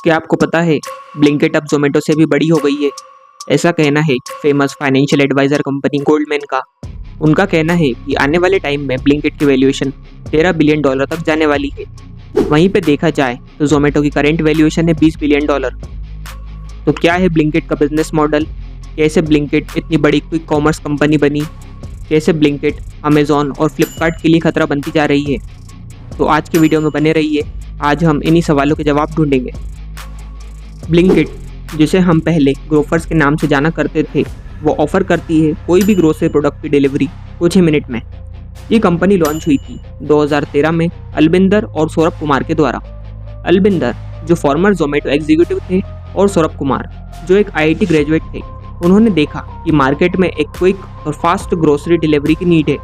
क्या आपको पता है ब्लिंकिट अब जोमेटो से भी बड़ी हो गई है। ऐसा कहना है famous financial advisor company Goldman का। उनका कहना है कि आने वाले टाइम में ब्लिंकिट की वैल्यूएशन $13 बिलियन तक जाने वाली है। वहीं पे देखा जाए तो जोमेटो की करंट वैल्यूएशन है $20 बिलियन। तो क्या है ब्लिंकिट का बिजनेस मॉडल, कैसे ब्लिंकिट इतनी बड़ी क्विक कॉमर्स कंपनी बनी, कैसे ब्लिंकिट अमेजॉन और फ्लिपकार्ट के लिए खतरा बनती जा रही है। तो आज के वीडियो में बने रहिए, आज हम इन्हीं सवालों के जवाब ढूंढेंगे। ब्लिंकिट, जिसे हम पहले ग्रोफर्स के नाम से जाना करते थे, वो ऑफर करती है कोई भी ग्रोसरी प्रोडक्ट की डिलीवरी कुछ ही मिनट में। ये कंपनी लॉन्च हुई थी 2013 में अलबिंदर और सौरभ कुमार के द्वारा। अलबिंदर जो फॉर्मर जोमेटो एग्जीक्यूटिव थे और सौरभ कुमार जो एक IIT ग्रेजुएट थे, उन्होंने देखा कि मार्केट में एक क्विक और फास्ट ग्रोसरी डिलीवरी की नीड है।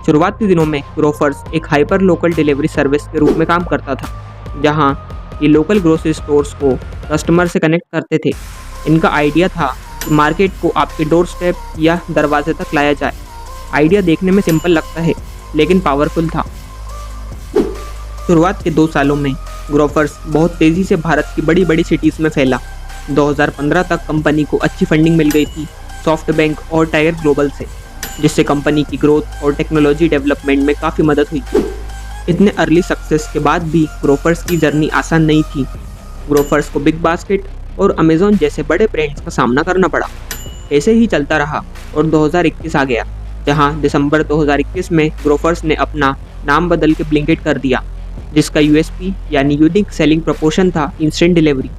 शुरुआती दिनों में ग्रोफर्स एक हाइपर लोकल डिलीवरी सर्विस के रूप में काम करता था, जहां ये लोकल ग्रोसरी स्टोर्स को कस्टमर से कनेक्ट करते थे। इनका आइडिया था कि मार्केट को आपके डोर स्टेप या दरवाजे तक लाया जाए। आइडिया देखने में सिंपल लगता है लेकिन पावरफुल था। शुरुआत के 2 सालों में ग्रोफर्स बहुत तेज़ी से भारत की बड़ी बड़ी सिटीज़ में फैला। 2015 तक कंपनी को अच्छी फंडिंग मिल गई थी सॉफ्टबैंक और टाइगर ग्लोबल से, जिससे कंपनी की ग्रोथ और टेक्नोलॉजी डेवलपमेंट में काफ़ी मदद हुई। इतने अर्ली सक्सेस के बाद भी ग्रोफर्स की जर्नी आसान नहीं थी। ग्रोफर्स को बिग बास्केट और अमेजॉन जैसे बड़े ब्रांड्स का सामना करना पड़ा। ऐसे ही चलता रहा और 2021 आ गया, जहां दिसंबर 2021 में ग्रोफर्स ने अपना नाम बदल के ब्लिंकिट कर दिया, जिसका USP यानी यूनिक सेलिंग प्रपोर्शन था इंस्टेंट डिलीवरी।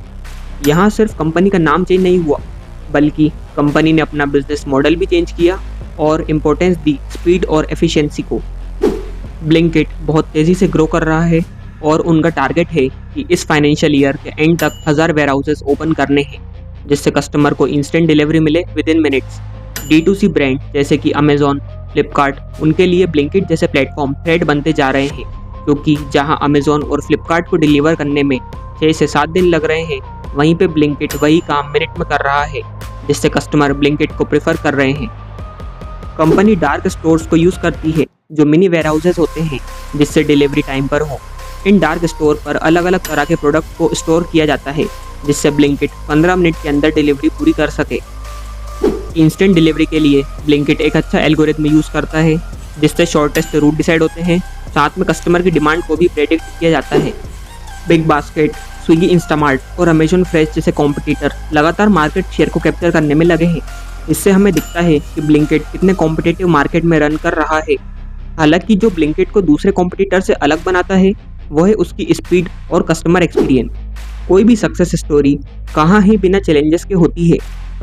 यहाँ सिर्फ कंपनी का नाम चेंज नहीं हुआ, बल्कि कंपनी ने अपना बिजनेस मॉडल भी चेंज किया और इम्पोर्टेंस दी स्पीड और एफिशिएंसी को। ब्लिंकिट बहुत तेज़ी से ग्रो कर रहा है और उनका टारगेट है कि इस फाइनेंशियल ईयर के एंड तक 1000 वेयरहाउसेस ओपन करने हैं, जिससे कस्टमर को इंस्टेंट डिलीवरी मिले with in minutes. D2C brand जैसे कि अमेजॉन, फ्लिपकार्ट, उनके लिए ब्लिंकिट जैसे प्लेटफॉर्म थ्रेड बनते जा रहे हैं, क्योंकि जहां अमेजॉन और फ्लिपकार्ट को डिलीवर करने में 6 से 7 दिन लग रहे हैं, वहीं पे ब्लिंकिट वही काम मिनट में कर रहा है, जिससे कस्टमर ब्लिंकिट को प्रेफर कर रहे हैं। कंपनी डार्क स्टोर्स को यूज़ करती है, जो मिनी वेयरहाउसेस होते हैं, जिससे डिलीवरी टाइम पर हो। इन डार्क स्टोर पर अलग अलग तरह के प्रोडक्ट को स्टोर किया जाता है, जिससे ब्लिंकिट 15 मिनट के अंदर डिलीवरी पूरी कर सके। इंस्टेंट डिलीवरी के लिए ब्लिंकिट एक अच्छा एल्गोरिथम यूज़ करता है, जिससे शॉर्टेस्ट रूट डिसाइड होते हैं, साथ में कस्टमर की डिमांड को भी प्रेडिक्ट किया जाता है। बिग बास्केट, स्विगी, इंस्टामार्ट और अमेजॉन फ्रेश जैसे कॉम्पिटिटर लगातार मार्केट शेयर को कैप्चर करने में लगे हैं। इससे हमें दिखता है कि ब्लिंकिट कितने कॉम्पिटिटिव मार्केट में रन कर रहा है। हालांकि जो ब्लिंकिट को दूसरे कॉम्पिटिटर से अलग बनाता है, वो है उसकी स्पीड और कस्टमर एक्सपीरियंस। कोई भी सक्सेस स्टोरी कहाँ ही बिना चैलेंजेस के होती है।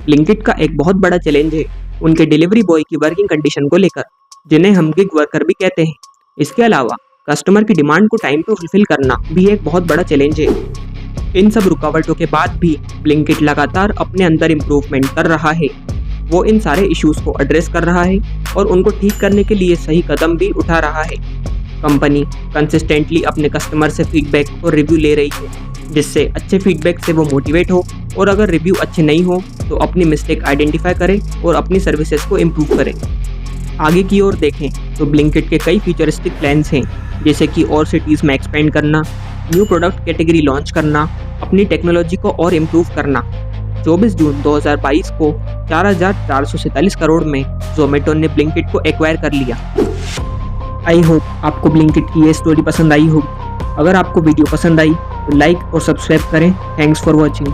ब्लिंकिट का एक बहुत बड़ा चैलेंज है उनके डिलीवरी बॉय की वर्किंग कंडीशन को लेकर, जिन्हें हम गिग वर्कर भी कहते हैं। इसके अलावा कस्टमर की डिमांड को टाइम पर फुलफिल करना भी एक बहुत बड़ा चैलेंज है। इन सब रुकावटों के बाद भी ब्लिंकिट लगातार अपने अंदर इम्प्रूवमेंट कर रहा है। वो इन सारे इश्यूज़ को एड्रेस कर रहा है और उनको ठीक करने के लिए सही कदम भी उठा रहा है। कंपनी कंसिस्टेंटली अपने कस्टमर से फीडबैक और रिव्यू ले रही है, जिससे अच्छे फीडबैक से वो मोटिवेट हो, और अगर रिव्यू अच्छे नहीं हो तो अपनी मिस्टेक आइडेंटिफाई करे और अपनी सर्विसेज को इम्प्रूव करे। आगे की ओर देखें तो ब्लिंकिट के कई फ्यूचरिस्टिक प्लान्स हैं, जैसे कि और सिटीज़ में एक्सपेंड करना, न्यू प्रोडक्ट कैटेगरी लॉन्च करना, अपनी टेक्नोलॉजी को और इम्प्रूव करना। 24 जून 2022 को 4447 करोड़ में जोमेटो ने ब्लिंकिट को एक्वायर कर लिया। आई होप आपको ब्लिंकिट की ये स्टोरी पसंद आई होगी। अगर आपको वीडियो पसंद आई तो लाइक और सब्सक्राइब करें। Thanks for watching.